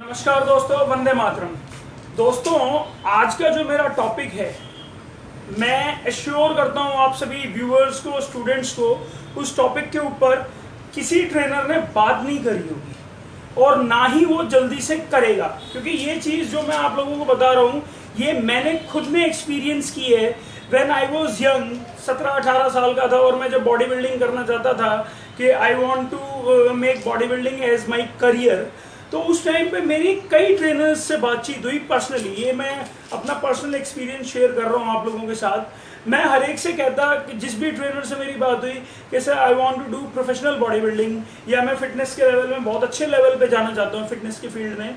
नमस्कार दोस्तों, वंदे मातरम। दोस्तों, आज का जो मेरा टॉपिक है, मैं एश्योर करता हूं आप सभी व्यूअर्स को, स्टूडेंट्स को, उस टॉपिक के ऊपर किसी ट्रेनर ने बात नहीं करी होगी और ना ही वो जल्दी से करेगा, क्योंकि ये चीज़ जो मैं आप लोगों को बता रहा हूँ ये मैंने खुद में एक्सपीरियंस की है। व्हेन आई वाज यंग, 17-18 साल का था और मैं जब बॉडी बिल्डिंग करना चाहता था कि I want to make body building as my career, तो उस टाइम पे मेरी कई ट्रेनर्स से बातचीत हुई पर्सनली। ये मैं अपना पर्सनल एक्सपीरियंस शेयर कर रहा हूँ आप लोगों के साथ। मैं हर एक से कहता कि जिस भी ट्रेनर से मेरी बात हुई कि sir I want to do professional body building, या मैं फिटनेस के लेवल में बहुत अच्छे लेवल पे जाना चाहता हूँ फिटनेस की फील्ड में,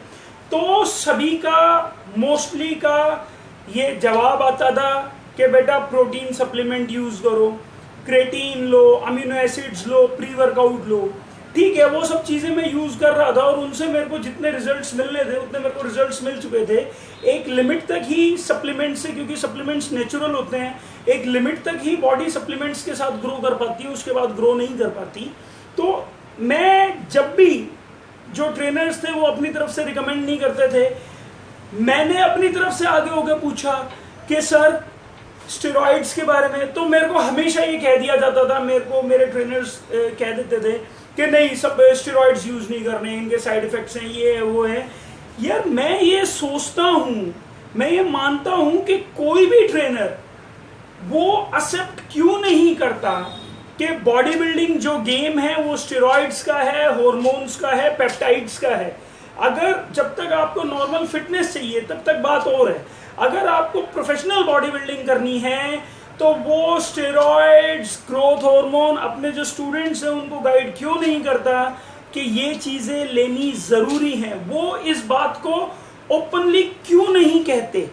तो सभी का मोस्टली का ये जवाब आता था कि बेटा प्रोटीन सप्लीमेंट यूज करो, क्रेटीन लो, अमीनो एसिड्स लो, प्री वर्कआउट लो। ठीक है, वो सब चीजें मैं यूज कर रहा था और उनसे मेरे को जितने रिजल्ट्स मिलने थे उतने मेरे को रिजल्ट्स मिल चुके थे। एक लिमिट तक ही सप्लीमेंट से, क्योंकि सप्लीमेंट्स नेचुरल होते हैं, एक लिमिट तक ही बॉडी सप्लीमेंट्स के साथ ग्रो कर पाती है, उसके बाद ग्रो नहीं कर पाती। तो मैं जब भी जो ट्रेनर्स थे वो अपनी तरफ से रिकमेंड नहीं करते थे, मैंने अपनी तरफ से आगे होकर पूछा कि सर स्टेरॉइड्स के बारे में, तो मेरे को हमेशा ये कह दिया जाता था, मेरे को मेरे ट्रेनर्स कह देते थे कि नहीं, सब स्टेरॉइड्स यूज नहीं करने, इनके साइड इफेक्ट्स हैं, ये है वो है। यार मैं ये सोचता हूँ, मैं ये मानता हूँ कि कोई भी ट्रेनर वो एक्सेप्ट क्यों नहीं करता कि बॉडी बिल्डिंग जो गेम है वो स्टेरॉइड्स का है, हॉर्मोन्स का है, पेप्टाइड्स का है। अगर जब तक आपको नॉर्मल फिटनेस चाहिए तब तक बात और है, अगर आपको प्रोफेशनल बॉडी बिल्डिंग करनी है तो वो स्टेरॉइड्स, ग्रोथ हार्मोन अपने जो स्टूडेंट्स हैं उनको गाइड क्यों नहीं करता कि ये चीजें लेनी जरूरी हैं? वो इस बात को ओपनली क्यों नहीं कहते?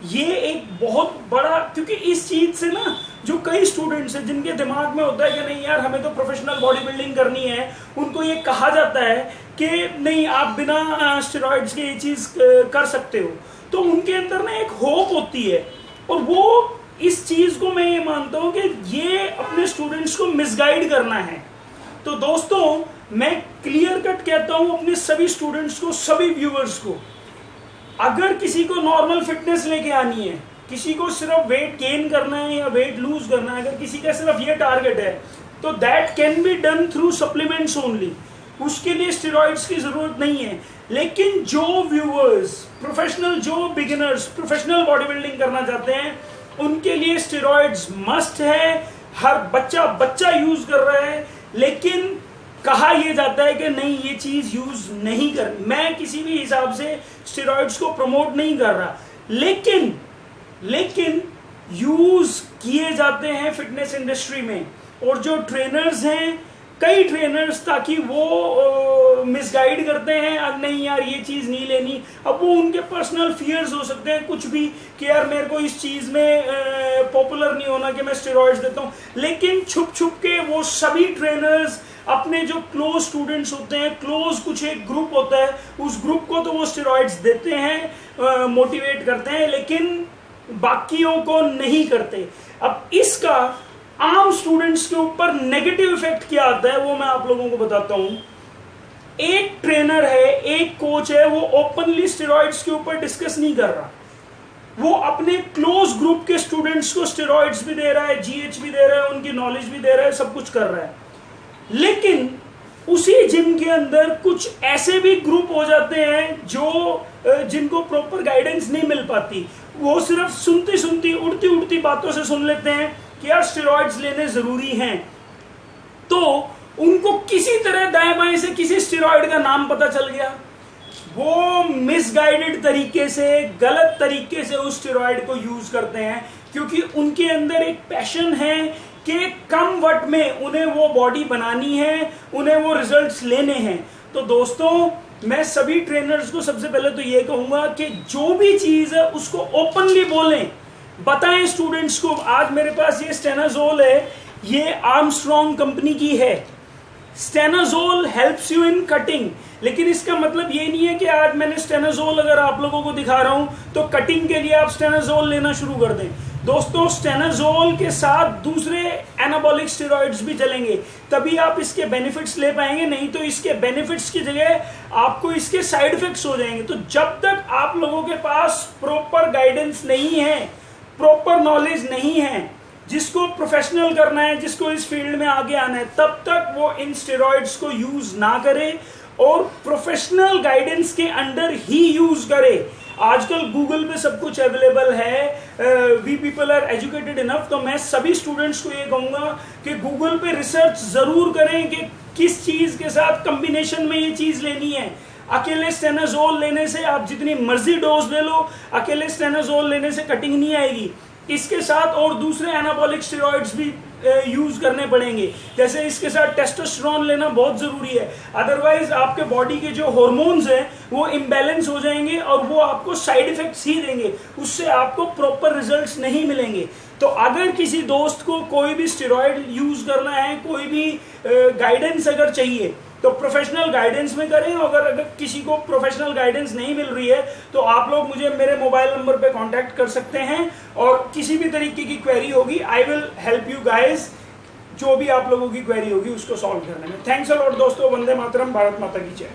ये एक बहुत बड़ा, क्योंकि इस चीज से ना जो कई स्टूडेंट्स हैं जिनके दिमाग में होता है कि नहीं यार हमें तो प्रोफेशनल बॉडी बिल्डिंग करनी है, उनको ये कहा जाता है कि नहीं आप बिना स्टेरॉइड्स के ये चीज कर सकते हो, तो उनके अंदर ना एक होप होती है। और वो इस चीज को मैं ये मानता हूं कि ये अपने स्टूडेंट्स को मिसगाइड करना है। तो दोस्तों, मैं क्लियर कट कहता हूं अपने सभी स्टूडेंट्स को, सभी व्यूअर्स को, अगर किसी को नॉर्मल फिटनेस लेके आनी है, किसी को सिर्फ वेट गेन करना है या वेट लूज करना है, अगर किसी का सिर्फ ये टारगेट है, तो that can be done through supplements only. उसके लिए स्टेरॉइड्स की जरूरत नहीं है। लेकिन जो व्यूअर्स प्रोफेशनल, जो बिगिनर्स प्रोफेशनल बॉडी बिल्डिंग करना चाहते हैं, उनके लिए स्टेरॉइड्स मस्ट है। हर बच्चा यूज कर रहा है, लेकिन कहा यह जाता है कि नहीं ये चीज यूज नहीं करनी। मैं किसी भी हिसाब से स्टेरॉइड्स को प्रमोट नहीं कर रहा, लेकिन यूज किए जाते हैं फिटनेस इंडस्ट्री में। और जो ट्रेनर्स हैं, कई ट्रेनर्स, ताकि वो मिसगाइड करते हैं, अब नहीं यार ये चीज नहीं लेनी। अब वो उनके पर्सनल फियर्स हो सकते हैं कुछ भी कि यार मेरे को इस चीज में पॉपुलर नहीं होना कि मैं स्टेरॉइड्स देता हूं। लेकिन छुप छुप के वो सभी ट्रेनर्स अपने जो क्लोज स्टूडेंट्स होते हैं, क्लोज कुछ एक ग्रुप होता है, उस ग्रुप को तो वो स्टेरॉइड्स देते हैं, मोटिवेट करते हैं, लेकिन बाकियों को नहीं करते। अब इसका आम स्टूडेंट्स के ऊपर नेगेटिव इफेक्ट क्या आता है वो मैं आप लोगों को बताता हूं। एक ट्रेनर है, एक कोच है, वो ओपनली स्टेरॉइड्स के ऊपर डिस्कस नहीं कर रहा, वो अपने क्लोज ग्रुप के स्टूडेंट्स को स्टेरॉइड्स भी दे रहा है, जीएच भी दे रहा है, उनकी नॉलेज भी दे रहा है, सब कुछ कर रहा है। लेकिन उसी जिम के अंदर कुछ ऐसे भी ग्रुप हो जाते हैं जो जिनको प्रॉपर गाइडेंस नहीं मिल पाती, वो सिर्फ सुनती उड़ती बातों से सुन लेते हैं कि यार स्टेरॉइड्स लेने जरूरी हैं। तो उनको किसी तरह दाएं बाएं से किसी स्टेरॉइड का नाम पता चल गया, वो मिसगाइडेड तरीके से, गलत तरीके से उस स्टेरॉइड को यूज करते हैं, क्योंकि उनके अंदर एक पैशन है कि कम वक्त में उन्हें वो बॉडी बनानी है, उन्हें वो रिजल्ट्स लेने हैं। तो दोस्तों, मैं सभी ट्रेनर्स को सबसे पहले तो ये कहूंगा कि जो भी चीज है उसको ओपनली बोलें, बताएं स्टूडेंट्स को। आज मेरे पास ये स्टेनाजोल है, ये आर्मस्ट्रॉन्ग कंपनी की है। स्टेनाजोल हेल्प्स यू इन कटिंग, लेकिन इसका मतलब ये नहीं है कि आज मैंने स्टेनाजोल अगर आप लोगों को दिखा रहा हूं तो कटिंग के लिए आप स्टेनाजोल लेना शुरू कर दें। दोस्तों स्टेनाजोल के साथ दूसरे एनाबॉलिक स्टेरॉइड्स भी चलेंगे, तभी आप इसके बेनिफिट्स ले पाएंगे, नहीं तो इसके बेनिफिट्स की जगह आपको इसके साइड इफेक्ट्स हो जाएंगे। तो जब तक आप लोगों के पास प्रॉपर गाइडेंस नहीं है, प्रॉपर नॉलेज नहीं है, जिसको प्रोफेशनल करना है, जिसको इस फील्ड में आगे आना है, तब तक वो इन स्टेरॉइड्स को यूज ना करे और प्रोफेशनल गाइडेंस के अंडर ही यूज करे। आजकल गूगल पे सब कुछ अवेलेबल है, we people are educated enough. तो मैं सभी स्टूडेंट्स को ये कहूंगा कि गूगल पे रिसर्च जरूर करें कि किस चीज के साथ कॉम्बिनेशन में ये चीज लेनी है। अकेले स्टेनाजोल लेने से आप जितनी मर्जी डोज ले लो, अकेले स्टेनाजोल लेने से कटिंग नहीं आएगी। इसके साथ और दूसरे एनाबॉलिक स्टेरॉइड्स भी यूज करने पड़ेंगे, जैसे इसके साथ टेस्टोस्टेरोन लेना बहुत जरूरी है, अदरवाइज आपके बॉडी के जो हार्मोन्स हैं वो इम्बैलेंस हो जाएंगे और वो आपको साइड इफेक्ट्स ही देंगे, उससे आपको प्रॉपर रिजल्ट्स नहीं मिलेंगे। तो अगर किसी दोस्त को कोई भी स्टेरॉइड यूज करना है, कोई भी गाइडेंस अगर चाहिए, तो प्रोफेशनल गाइडेंस में करें। अगर किसी को प्रोफेशनल गाइडेंस नहीं मिल रही है तो आप लोग मुझे मेरे मोबाइल नंबर पे कांटेक्ट कर सकते हैं और किसी भी तरीके की क्वेरी होगी, I will help you guys, जो भी आप लोगों की क्वेरी होगी उसको सॉल्व करने में। थैंक्स अ लॉट दोस्तों, वंदे मातरम, भारत माता की जय।